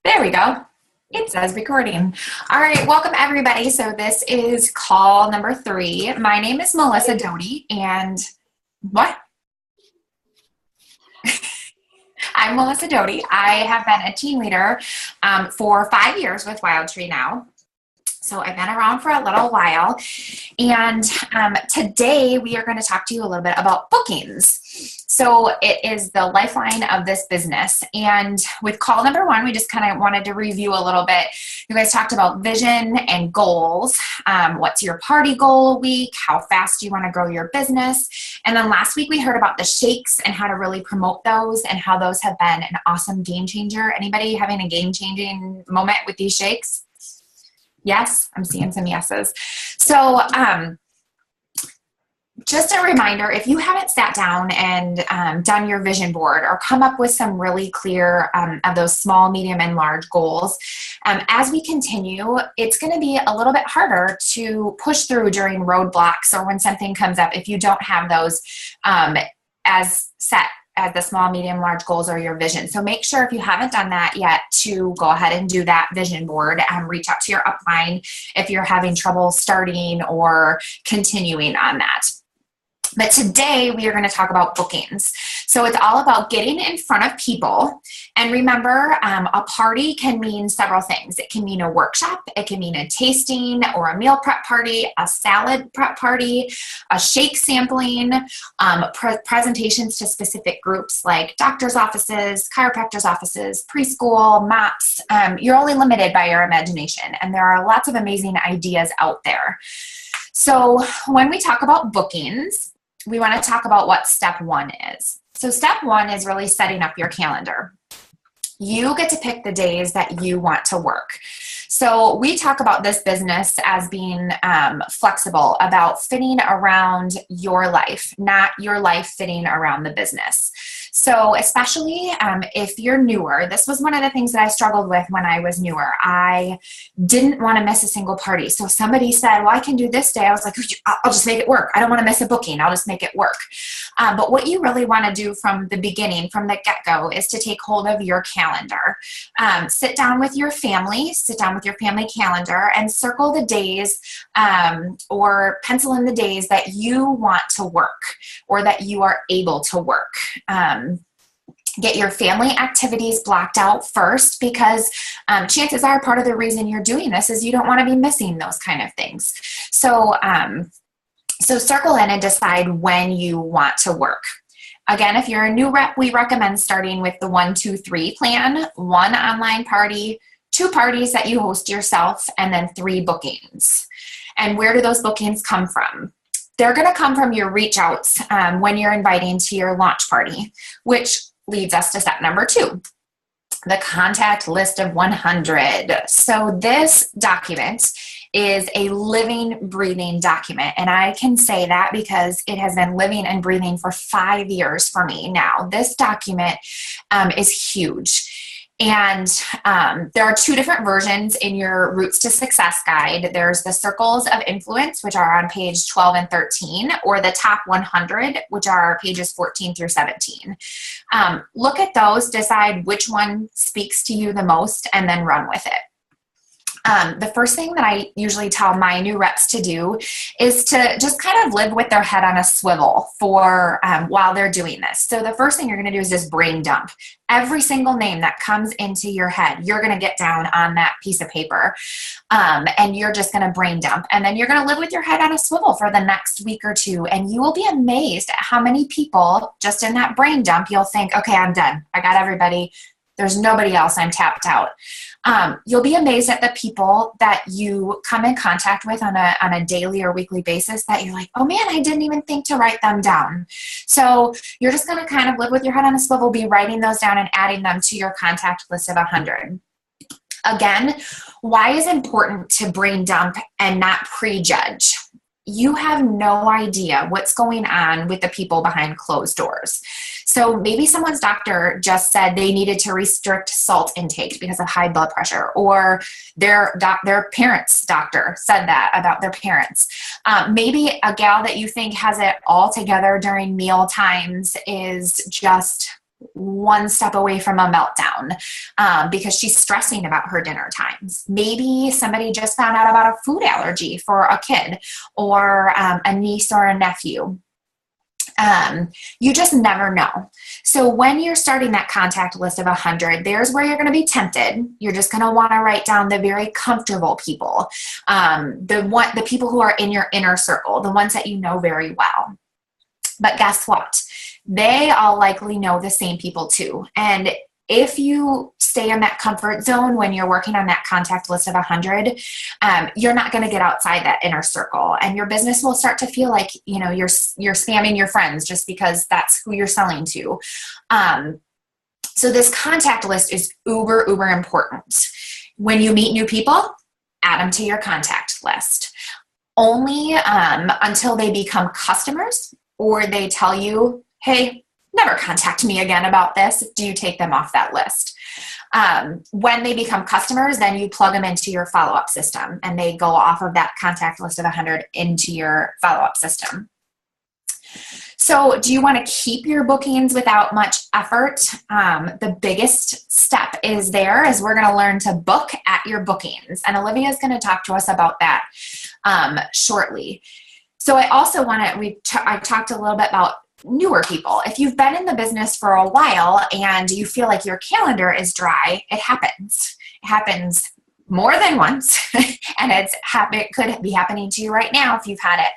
There we go. It says recording. All right, welcome everybody. So this is call number 3. My name is Melissa Doty, and what? I'm Melissa Doty. I have been a team leader for 5 years with Wild Tree now. So I've been around for a little while, and today we are going to talk to you a little bit about bookings. So it is the lifeline of this business. And with call number 1, we just kind of wanted to review a little bit. You guys talked about vision and goals. What's your party goal a week? How fast do you want to grow your business? And then last week we heard about the shakes and how to really promote those and how those have been an awesome game changer. Anybody having a game changing moment with these shakes? Yes, I'm seeing some yeses. So just a reminder, if you haven't sat down and done your vision board or come up with some really clear of those small, medium, and large goals, as we continue, it's going to be a little bit harder to push through during roadblocks or when something comes up if you don't have those as set as the small, medium, large goals or your vision. So make sure if you haven't done that yet to go ahead and do that vision board and reach out to your upline if you're having trouble starting or continuing on that. But today we are going to talk about bookings. So it's all about getting in front of people. And remember, a party can mean several things. It can mean a workshop, it can mean a tasting or a meal prep party, a salad prep party, a shake sampling, presentations to specific groups like doctors' offices, chiropractors' offices, preschool, MOPS. You're only limited by your imagination, and there are lots of amazing ideas out there. So when we talk about bookings, we want to talk about what step 1 is. So step 1 is really setting up your calendar. You get to pick the days that you want to work. So we talk about this business as being flexible, about fitting around your life, not your life fitting around the business. So especially if you're newer, this was one of the things that I struggled with when I was newer. I didn't want to miss a single party. So somebody said, well, I can do this day. I was like, I'll just make it work. I don't want to miss a booking. I'll just make it work. But what you really want to do from the beginning, from the get-go, is to take hold of your calendar. Sit down with your family, sit down with your family calendar and circle the days or pencil in the days that you want to work or that you are able to work. Get your family activities blocked out first because chances are part of the reason you're doing this is you don't want to be missing those kind of things. So circle in and decide when you want to work. Again, if you're a new rep, we recommend starting with the 1, 2, 3 plan, 1 online party, 2 parties that you host yourself, and then 3 bookings. And where do those bookings come from? They're going to come from your reach outs when you're inviting to your launch party, which leads us to step number 2, the contact list of 100. So this document is a living, breathing document. And I can say that because it has been living and breathing for 5 years for me now. This document is huge. And there are 2 different versions in your Roots to Success guide. There's the Circles of Influence, which are on page 12 and 13, or the Top 100, which are pages 14 through 17. Look at those, decide which one speaks to you the most, and then run with it. The first thing that I usually tell my new reps to do is to just kind of live with their head on a swivel for while they're doing this. So the first thing you're going to do is just brain dump. Every single name that comes into your head, you're going to get down on that piece of paper and you're just going to brain dump. And then you're going to live with your head on a swivel for the next week or 2. And you will be amazed at how many people just in that brain dump, you'll think, okay, I'm done. I got everybody. There's nobody else. I'm tapped out. You'll be amazed at the people that you come in contact with on a daily or weekly basis that you're like, oh man, I didn't even think to write them down. So you're just going to kind of live with your head on a swivel, be writing those down and adding them to your contact list of 100. Again, why is it important to brain dump and not prejudge? You have no idea what's going on with the people behind closed doors. So maybe someone's doctor just said they needed to restrict salt intake because of high blood pressure, or their parents' doctor said that about their parents. Maybe a gal that you think has it all together during meal times is just one step away from a meltdown because she's stressing about her dinner times. Maybe somebody just found out about a food allergy for a kid or a niece or a nephew. You just never know. So when you're starting that contact list of 100, there's where you're going to be tempted. You're just going to want to write down the very comfortable people, the people who are in your inner circle, the ones that you know very well. But guess what? They all likely know the same people too. And if you stay in that comfort zone when you're working on that contact list of 100, you're not going to get outside that inner circle, and your business will start to feel like, you know, you're spamming your friends just because that's who you're selling to. So this contact list is uber important. When you meet new people, add them to your contact list. Only until they become customers or they tell you, hey, never contact me again about this, do you take them off that list. When they become customers, then you plug them into your follow-up system and they go off of that contact list of 100 into your follow-up system. So do you want to keep your bookings without much effort? The biggest step is we're going to learn to book at your bookings. And Olivia is going to talk to us about that shortly. So I also want to, I talked a little bit about newer people. If you've been in the business for a while and you feel like your calendar is dry, it happens. It happens more than once, and it could be happening to you right now if you've had it.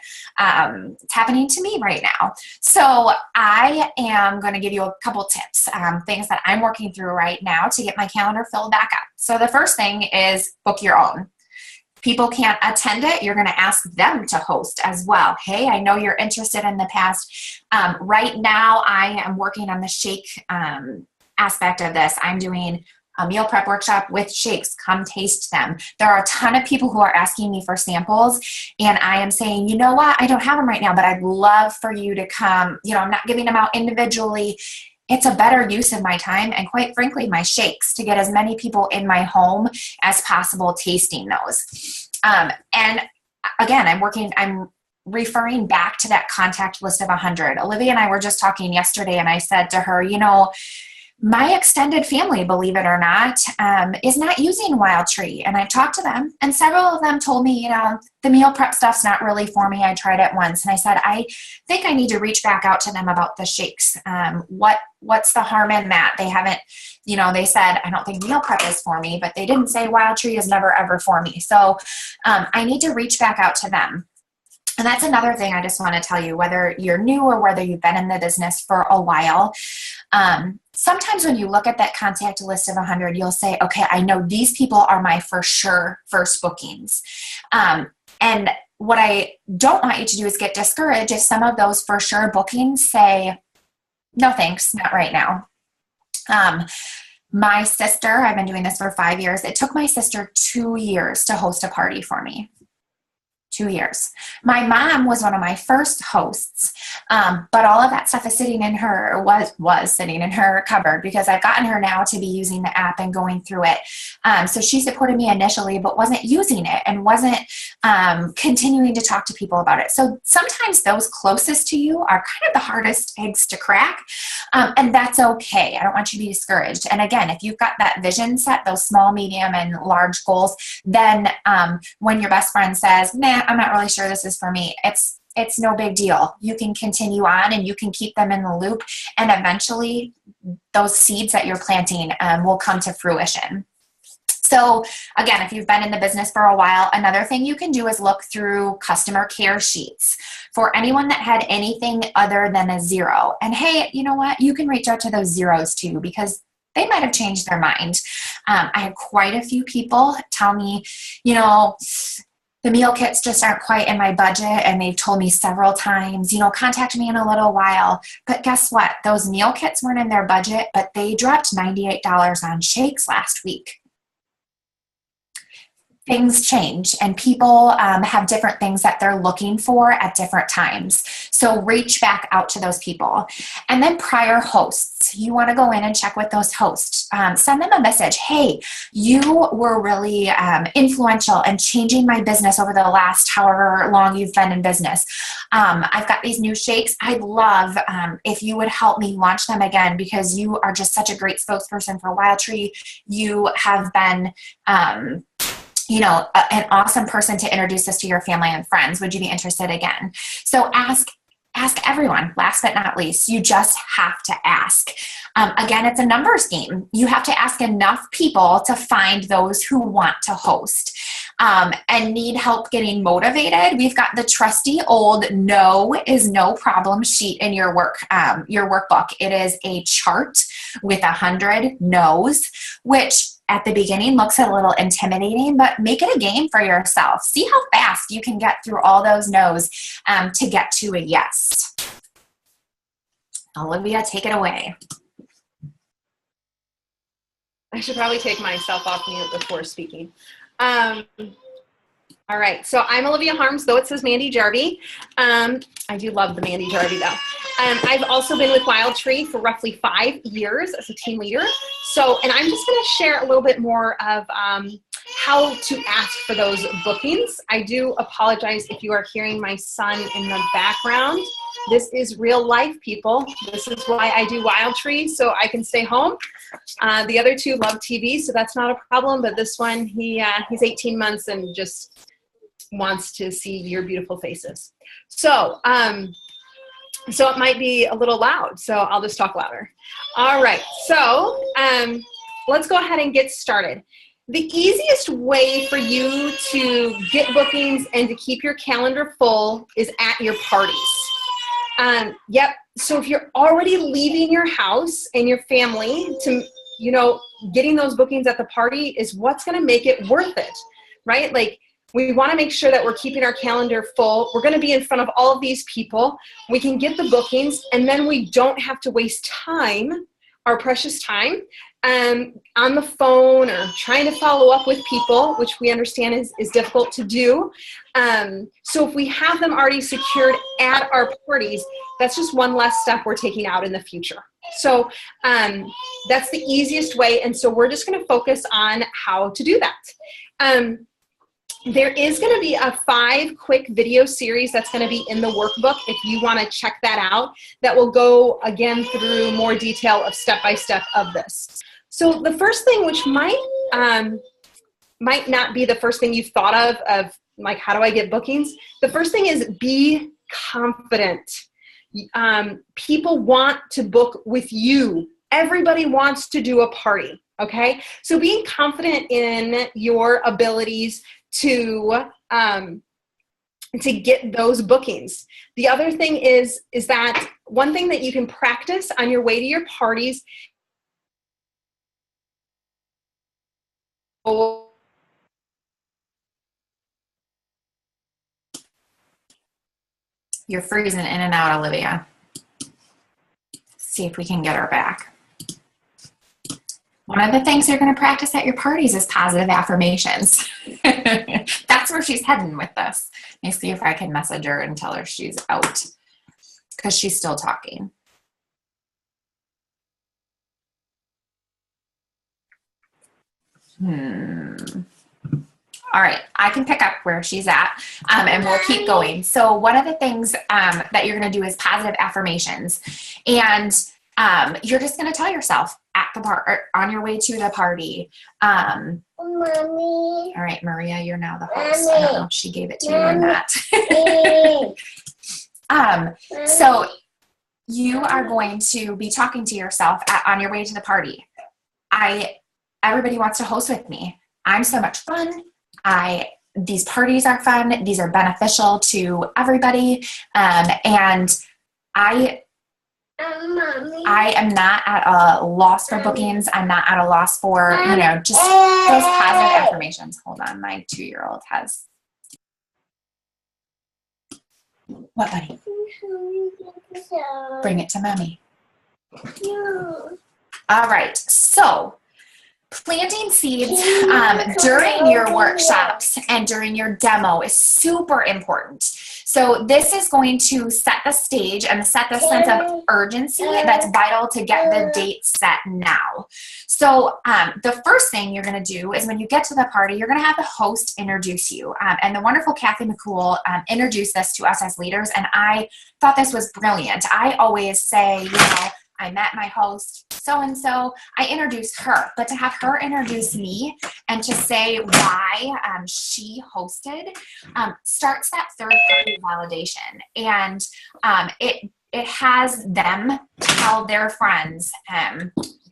It's happening to me right now. So I am going to give you a couple tips, things that I'm working through right now to get my calendar filled back up. So the first thing is book your own. People can't attend it, you're going to ask them to host as well. Hey, I know you're interested in the past. Right now, I am working on the shake aspect of this. I'm doing a meal prep workshop with shakes. Come taste them. There are a ton of people who are asking me for samples, and I am saying, you know what? I don't have them right now, but I'd love for you to come. You know, I'm not giving them out individually. It's a better use of my time and, quite frankly, my shakes, to get as many people in my home as possible tasting those. And again, I'm referring back to that contact list of 100. Olivia and I were just talking yesterday, and I said to her, you know, my extended family, believe it or not, is not using Wild Tree. And I've talked to them, and several of them told me, you know, the meal prep stuff's not really for me. I tried it once. And I said, I think I need to reach back out to them about the shakes. What's the harm in that? They haven't, you know, they said, I don't think meal prep is for me, but they didn't say Wild Tree is never, ever for me. So I need to reach back out to them. And that's another thing I just want to tell you, whether you're new or whether you've been in the business for a while. Sometimes when you look at that contact list of 100, you'll say, okay, I know these people are my for sure first bookings. And what I don't want you to do is get discouraged if some of those for sure bookings say, no thanks, not right now. My sister, I've been doing this for 5 years. It took my sister 2 years to host a party for me. 2 years. My mom was one of my first hosts, but all of that stuff is sitting in her, was sitting in her cupboard, because I've gotten her now to be using the app and going through it. So she supported me initially, but wasn't using it and wasn't continuing to talk to people about it. So sometimes those closest to you are kind of the hardest eggs to crack, and that's okay. I don't want you to be discouraged. And again, if you've got that vision set, those small, medium, and large goals, then when your best friend says, nah, I'm not really sure this is for me, it's no big deal. You can continue on and you can keep them in the loop, and eventually those seeds that you're planting will come to fruition. So again, if you've been in the business for a while, another thing you can do is look through customer care sheets for anyone that had anything other than a 0. And hey, you know what? You can reach out to those zeros too, because they might have changed their mind. I had quite a few people tell me, you know, the meal kits just aren't quite in my budget, and they've told me several times, you know, contact me in a little while. But guess what? Those meal kits weren't in their budget, but they dropped $98 on shakes last week. things change and people have different things that they're looking for at different times. So reach back out to those people. And then prior hosts, you want to go in and check with those hosts. Send them a message. Hey, you were really influential in changing my business over the last however long you've been in business. I've got these new shakes. I'd love if you would help me launch them again, because you are just such a great spokesperson for Wild Tree. You have been you know, an awesome person to introduce us to your family and friends. Would you be interested again? So ask everyone. Last but not least, you just have to ask. Again, it's a numbers game. You have to ask enough people to find those who want to host and need help getting motivated. We've got the trusty old no is no problem sheet in your workbook. It is a chart with 100 no's, which at the beginning looks a little intimidating, but make it a game for yourself. See how fast you can get through all those no's to get to a yes. Olivia, take it away. I should probably take myself off mute before speaking. All right, so I'm Olivia Harms, though it says Mandy Jarvie. I do love the Mandy Jarvie, though. I've also been with Wild Tree for roughly 5 years as a team leader. So, and I'm just going to share a little bit more of how to ask for those bookings. I do apologize if you are hearing my son in the background. This is real life, people. This is why I do Wild Tree, so I can stay home. The other two love TV, so that's not a problem. But this one, he's 18 months and just wants to see your beautiful faces. So, so it might be a little loud, so I'll just talk louder. All right, so let's go ahead and get started. The easiest way for you to get bookings and to keep your calendar full is at your parties. Yep, so if you're already leaving your house and your family to, you know, getting those bookings at the party is what's gonna make it worth it, right? Like, we want to make sure that we're keeping our calendar full. We're going to be in front of all of these people. We can get the bookings, and then we don't have to waste time, our precious time, on the phone or trying to follow up with people, which we understand is difficult to do. So if we have them already secured at our parties, that's just one less step we're taking out in the future. So that's the easiest way, and so we're just going to focus on how to do that. There is going to be a 5 quick video series that's going to be in the workbook if you want to check that out. That will go again through more detail of step-by-step of this. So the first thing, which might not be the first thing you've thought of like, how do I get bookings? The first thing is be confident. People want to book with you. Everybody wants to do a party, okay? So being confident in your abilities to get those bookings. The other thing is that one thing that you can practice on your way to your parties. You're freezing in and out, Olivia. See if we can get her back. One of the things you're going to practice at your parties is positive affirmations. That's where she's heading with this. Let me see if I can message her and tell her she's out, because she's still talking. All right, I can pick up where she's at, and we'll keep going. So one of the things that you're going to do is positive affirmations. And you're just going to tell yourself at the on your way to the party. Mommy. All right, Maria, you're now the host. Mommy. I don't know if she gave it to you or not. So you are going to be talking to yourself on your way to the party. Everybody wants to host with me. I'm so much fun. These parties are fun. These are beneficial to everybody. And I am not at a loss for bookings. I'm not at a loss for, you know, just those positive affirmations. Hold on, my 2-year-old has. What, buddy? Bring it to mommy. All right, so Planting seeds during your workshops and during your demo is super important. So this is going to set the stage and set the sense of urgency that's vital to get the date set now. So the first thing you're going to do is when you get to the party, you're going to have the host introduce you. And the wonderful Kathy McCool introduced this to us as leaders, and I thought this was brilliant. I always say, I met my host, so-and-so, I introduce her, but to have her introduce me and to say why she hosted starts that third-party validation. And it has them tell their friends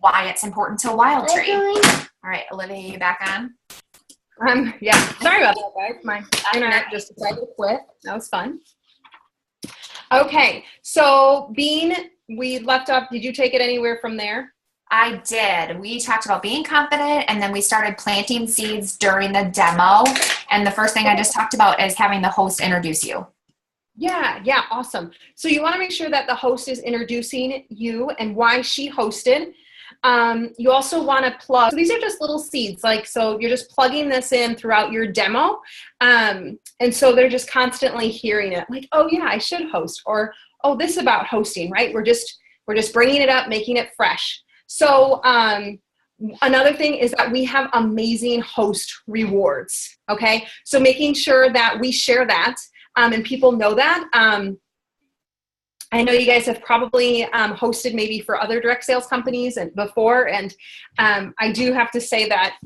why it's important to Wild Tree. All right, Olivia, you back on? Yeah, sorry about that, guys. My internet just decided to quit. That was fun. Okay, so Bean, we left up. Did you take it anywhere from there? I did. We talked about being confident, and then we started planting seeds during the demo. And the first thing I just talked about is having the host introduce you. Yeah, awesome. So you want to make sure that the host is introducing you and why she hosted. You also want to plug, so these are just little seeds, so you're just plugging this in throughout your demo. And so they're just constantly hearing it, like, oh yeah, I should host, or, oh, this about hosting, right? We're just bringing it up, making it fresh. So, another thing is that we have amazing host rewards. Okay. So making sure that we share that, and people know that. I know you guys have probably hosted maybe for other direct sales companies and before, and I do have to say that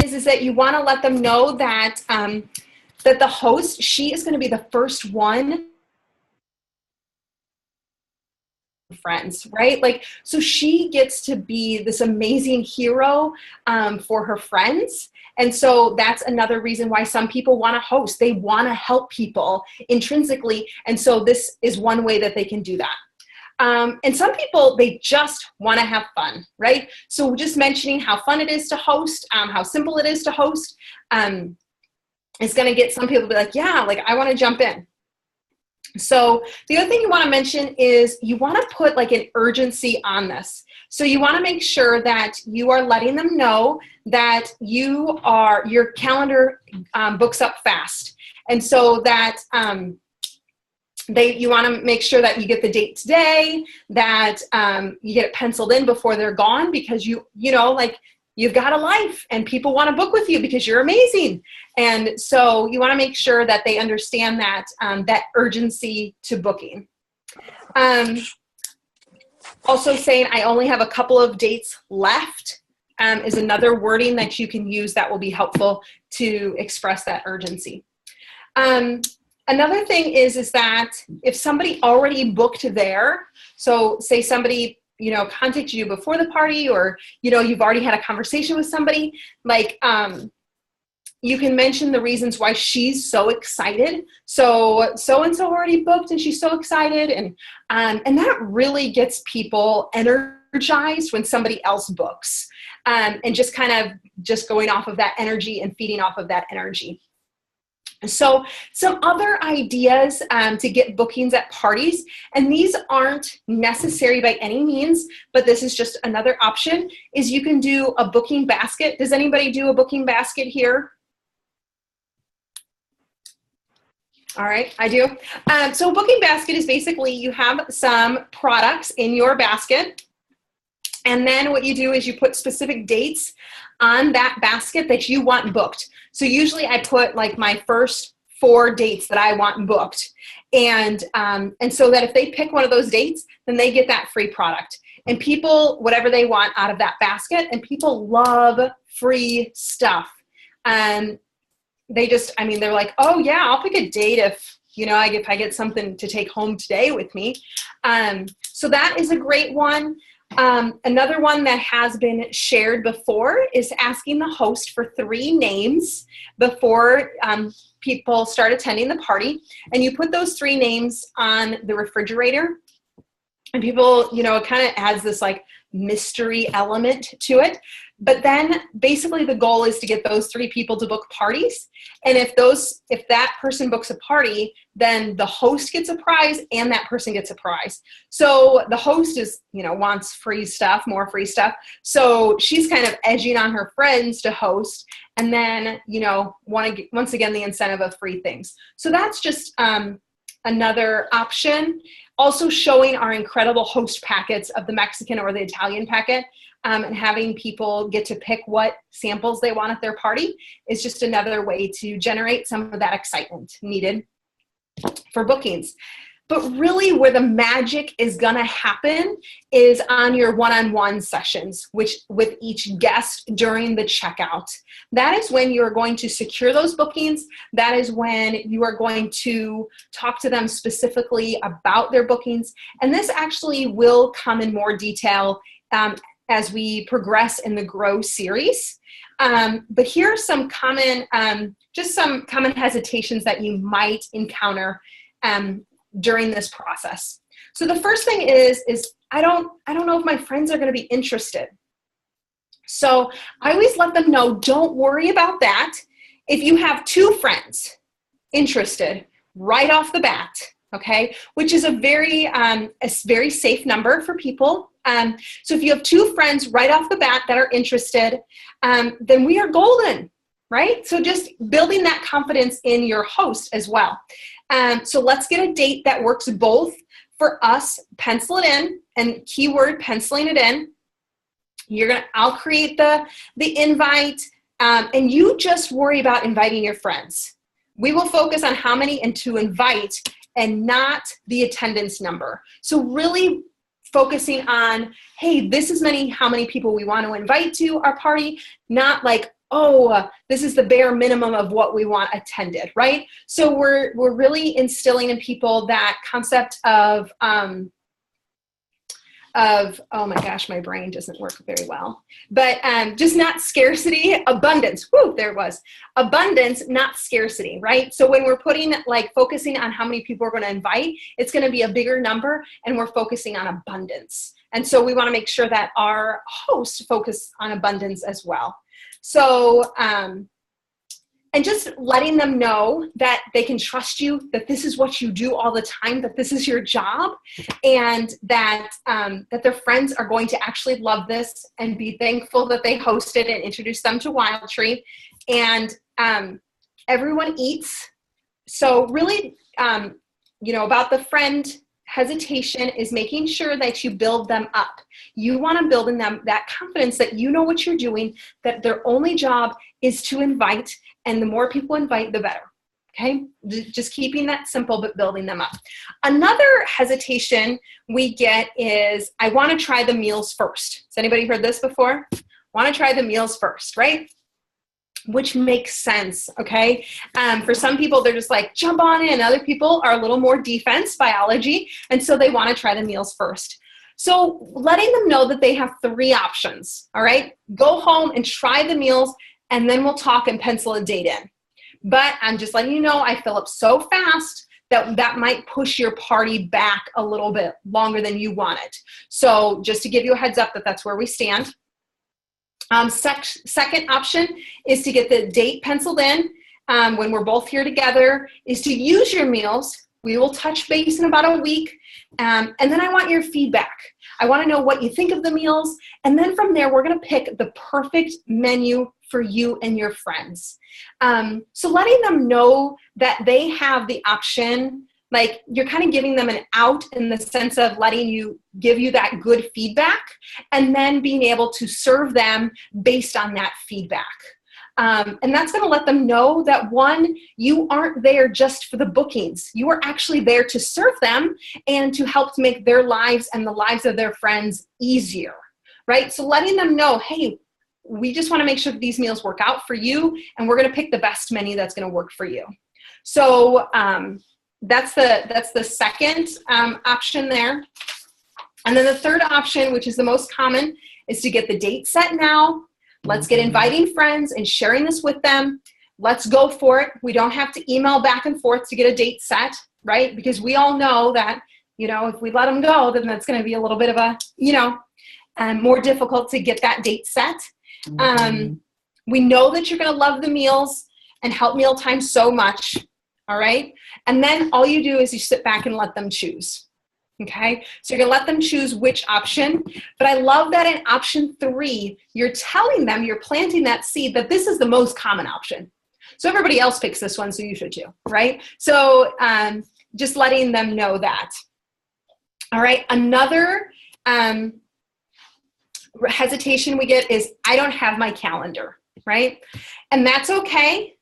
is that you want to let them know that that the host, she is going to be the first one. Friends, right? So she gets to be this amazing hero for her friends. And so that's another reason why some people want to host. They want to help people intrinsically. And so this is one way that they can do that. And some people, they just want to have fun, right? So just mentioning how fun it is to host, how simple it is to host, is going to get some people to be like, yeah, I want to jump in. So the other thing you want to mention is you want to put an urgency on this. So you want to make sure that you are letting them know that your calendar books up fast. And so that you want to make sure that you get the date today, that you get it penciled in before they're gone, because you've got a life and people want to book with you because you're amazing. And so you want to make sure that they understand that, that urgency to booking. Also saying, I only have a couple of dates left, is another wording that you can use that will be helpful to express that urgency. Another thing is that if somebody already booked there, so say somebody contacted you before the party, or, you've already had a conversation with somebody, you can mention the reasons why she's so excited. So-and-so already booked and she's so excited. And that really gets people energized when somebody else books, and just going off of that energy and feeding off of that energy. So some other ideas to get bookings at parties, and these aren't necessary by any means, but this is just another option, is you can do a booking basket. Does anybody do a booking basket here? All right, I do. So a booking basket is basically you have some products in your basket, and then what you do is you put specific dates on that basket that you want booked. So usually I put my first 4 dates that I want booked. And so that if they pick one of those dates, then they get that free product. And people, whatever they want out of that basket, and people love free stuff. They're like, oh yeah, I'll pick a date if I get something to take home today with me. So that is a great one. Another one that has been shared before is asking the host for 3 names before people start attending the party. And you put those 3 names on the refrigerator. And people, it kind of adds this mystery element to it. But then basically the goal is to get those 3 people to book parties. And if that person books a party, then the host gets a prize and that person gets a prize. So the host wants free stuff, more free stuff. So she's kind of edging on her friends to host, and then, once again, the incentive of free things. So that's just another option. Also showing our incredible host packets of the Mexican or the Italian packet, and having people get to pick what samples they want at their party is just another way to generate some of that excitement needed for bookings. But really where the magic is gonna happen is on your one-on-one sessions, which with each guest during the checkout. That is when you're going to secure those bookings. That is when you are going to talk to them specifically about their bookings. And this actually will come in more detail as we progress in the Grow series. But here are some common hesitations that you might encounter during this process. So the first thing is I don't know if my friends are going to be interested. So I always let them know, don't worry about that. If you have 2 friends interested right off the bat, okay, which is a very safe number for people. So if you have 2 friends right off the bat that are interested, then we are golden, right? So just building that confidence in your host as well. So let's get a date that works both for us. Pencil it in, and keyword penciling it in. I'll create the invite, and you just worry about inviting your friends. We will focus on how many and to invite, and not the attendance number. So really focusing on, hey, this is how many people we want to invite to our party, not like, this is the bare minimum of what we want attended, right? So we're really instilling in people that concept of oh my gosh, my brain doesn't work very well. But just not scarcity, abundance. Woo, there it was. Abundance, not scarcity, right? So when we're focusing on how many people we're going to invite, it's going to be a bigger number, and we're focusing on abundance. And so we want to make sure that our hosts focus on abundance as well. So, and just letting them know that they can trust you, that this is what you do all the time, that this is your job, and that their friends are going to actually love this and be thankful that they hosted and introduced them to Wild Tree. And everyone eats. So really, about the friend hesitation is making sure that you build them up. You want to build in them that confidence that you know what you're doing, that their only job is to invite, and the more people invite, the better. Okay? Just keeping that simple, but building them up. Another hesitation we get is, I want to try the meals first. Has anybody heard this before? Want to try the meals first, right? Which makes sense, okay? For some people, they're just like, jump on in. Other people are a little more defense biology, and so they want to try the meals first. So letting them know that they have 3 options, all right? Go home and try the meals, and then we'll talk and pencil a date in. But I'm just letting you know, I fill up so fast that might push your party back a little bit longer than you want it. So just to give you a heads up that that's where we stand. Second option is to get the date penciled in when we're both here together, is to use your meals. We will touch base in about a week. And then I want your feedback. I want to know what you think of the meals. And then from there, we're going to pick the perfect menu for you and your friends. So letting them know that they have the option, like you're kind of giving them an out in the sense of give you that good feedback, and then being able to serve them based on that feedback. And that's going to let them know that, one, you aren't there just for the bookings. You are actually there to serve them and to help to make their lives and the lives of their friends easier, right? So letting them know, hey, we just want to make sure that these meals work out for you, and we're going to pick the best menu that's going to work for you. So that's the second option there. And then the third option, which is the most common, is to get the date set now. Let's get inviting friends and sharing this with them. Let's go for it. We don't have to email back and forth to get a date set, right? Because we all know that, if we let them go, then that's going to be a little bit of a, more difficult to get that date set. We know that you're going to love the meals and help mealtime so much. All right. And then all you do is you sit back and let them choose. Okay. So you're going to let them choose which option. But I love that in option 3, you're telling them, you're planting that seed that this is the most common option. So everybody else picks this one, so you should too, right? So just letting them know that. All right. Another hesitation we get is, I don't have my calendar, right? And that's okay.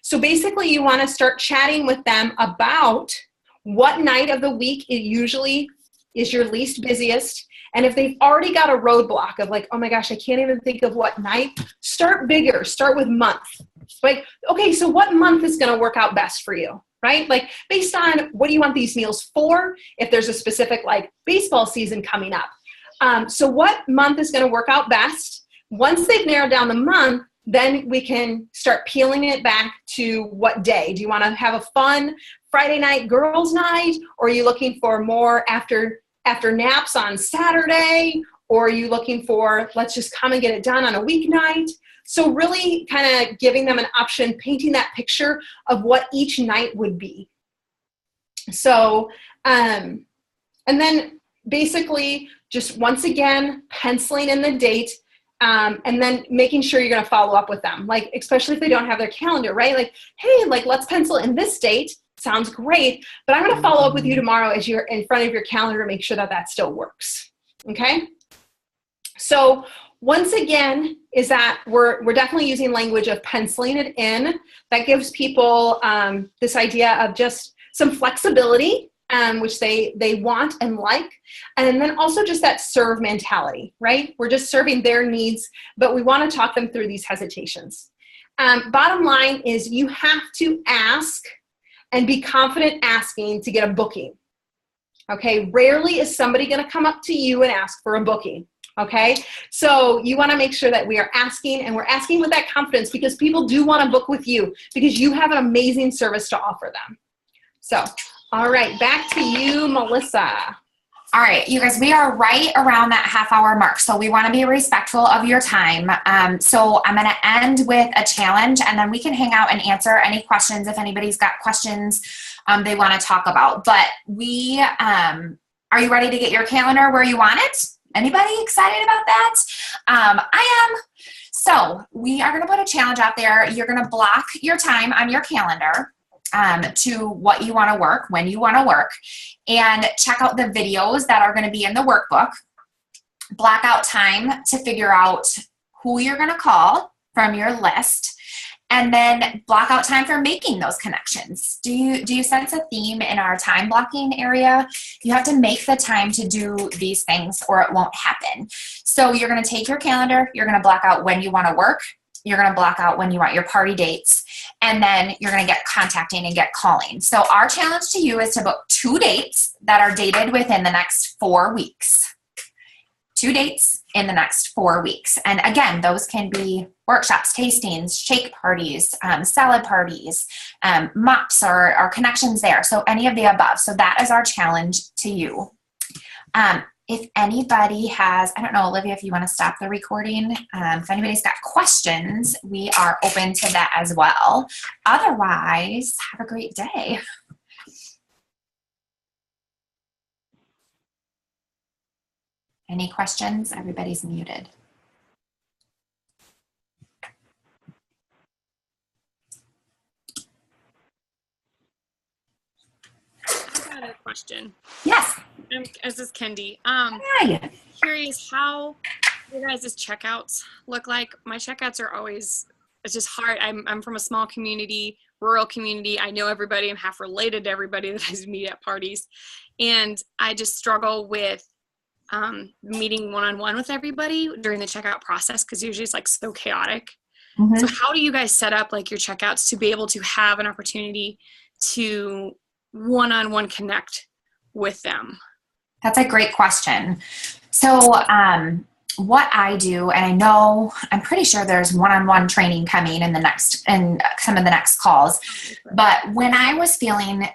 So basically you want to start chatting with them about what night of the week it usually is your least busiest. And if they've already got a roadblock of like, oh my gosh, I can't even think of what night, start bigger, start with month. Like, okay, so what month is going to work out best for you, right? Like based on what do you want these meals for, if there's a specific like baseball season coming up. So what month is going to work out best? Once they've narrowed down the month, then we can start peeling it back to what day. Do you want to have a fun Friday night girls' night? Or are you looking for more after naps on Saturday? Or are you looking for, let's just come and get it done on a weeknight? So really kind of giving them an option, painting that picture of what each night would be. So, and then basically just once again, penciling in the date, and then making sure you're going to follow up with them. Like, especially if they don't have their calendar, right? Like, hey, like let's pencil in this date. Sounds great. But I'm going to follow up with you tomorrow as you're in front of your calendar to make sure that that still works. Okay. So once again, is that we're definitely using language of penciling it in. That gives people this idea of just some flexibility, which they want and like. And then also just that serve mentality, right? We're just serving their needs, but we want to talk them through these hesitations. Bottom line is you have to ask and be confident asking to get a booking. Okay, rarely is somebody going to come up to you and ask for a booking. Okay, so you want to make sure that we are asking, and we're asking with that confidence because people do want to book with you because you have an amazing service to offer them. So, all right, back to you, Melissa. All right, you guys, we are right around that half-hour mark, so we want to be respectful of your time. So I'm going to end with a challenge, and then we can hang out and answer any questions if anybody's got questions they want to talk about. But we, are you ready to get your calendar where you want it? Anybody excited about that? I am. So we are going to put a challenge out there. You're going to block your time on your calendar to what you want to work, when you want to work, and check out the videos that are going to be in the workbook. Block out time to figure out who you're going to call from your list, and then block out time for making those connections. Do you sense a theme in our time blocking area? You have to make the time to do these things or it won't happen. So you're going to take your calendar, you're going to block out when you want to work, you're going to block out when you want your party dates, and then you're going to get contacting and get calling. So our challenge to you is to book 2 dates that are dated within the next 4 weeks. 2 dates in the next 4 weeks. And again, those can be workshops, tastings, shake parties, salad parties, mops or connections there. So any of the above. So that is our challenge to you. If anybody has, I don't know, Olivia, if you want to stop the recording, if anybody's got questions, we are open to that as well. Otherwise, have a great day. Any questions? Everybody's muted. I got a question. Yes. This is Kendi. Hi. Curious how your guys' checkouts look like. My checkouts are always, it's just hard. I'm from a small community, rural community. I know everybody. I'm half related to everybody that I meet at parties. And I just struggle with meeting one-on-one with everybody during the checkout process because usually it's like so chaotic. Mm-hmm. So how do you guys set up like your checkouts to be able to have an opportunity to one-on-one connect with them? That's a great question. So what I do, and I know, I'm pretty sure there's one-on-one training coming in some of the next calls, but when I was feeling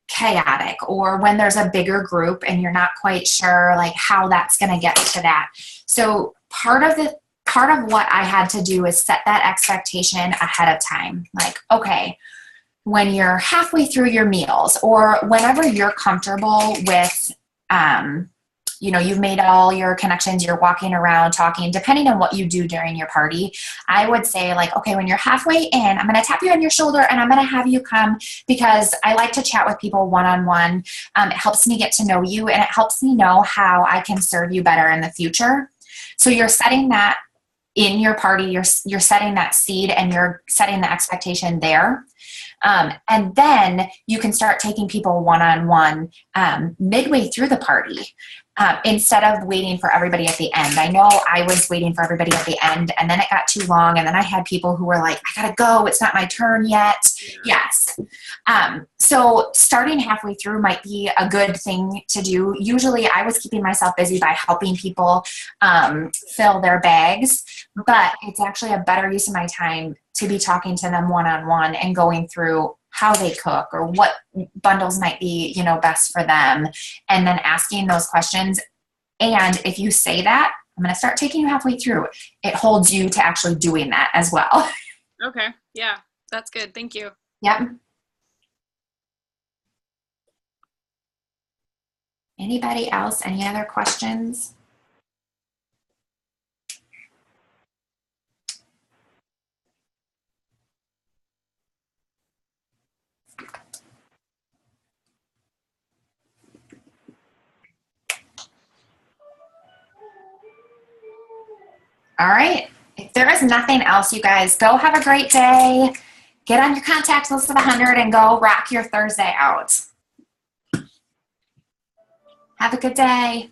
chaotic, or when there's a bigger group and you're not quite sure like how that's going to get to that. So part of part of what I had to do is set that expectation ahead of time. Like, okay, when you're halfway through your meals or whenever you're comfortable with, you know, you've made all your connections, you're walking around talking, depending on what you do during your party, I would say like, okay, when you're halfway in, I'm going to tap you on your shoulder and I'm going to have you come because I like to chat with people one-on-one. It helps me get to know you and it helps me know how I can serve you better in the future. So you're setting that in your party, you're setting that seed and you're setting the expectation there. And then you can start taking people one-on-one midway through the party instead of waiting for everybody at the end. I know I was waiting for everybody at the end and then it got too long and then I had people who were like, I gotta go, it's not my turn yet. Yes. So starting halfway through might be a good thing to do. Usually I was keeping myself busy by helping people fill their bags, but it's actually a better use of my time to be talking to them one-on-one and going through how they cook or what bundles might be, you know, best for them. And then asking those questions. And if you say that, I'm going to start taking you halfway through, it holds you to actually doing that as well. Okay. Yeah, that's good. Thank you. Yep. Anybody else? Any other questions? All right. If there is nothing else, you guys, go have a great day. Get on your contact list of 100 and go rock your Thursday out. Have a good day.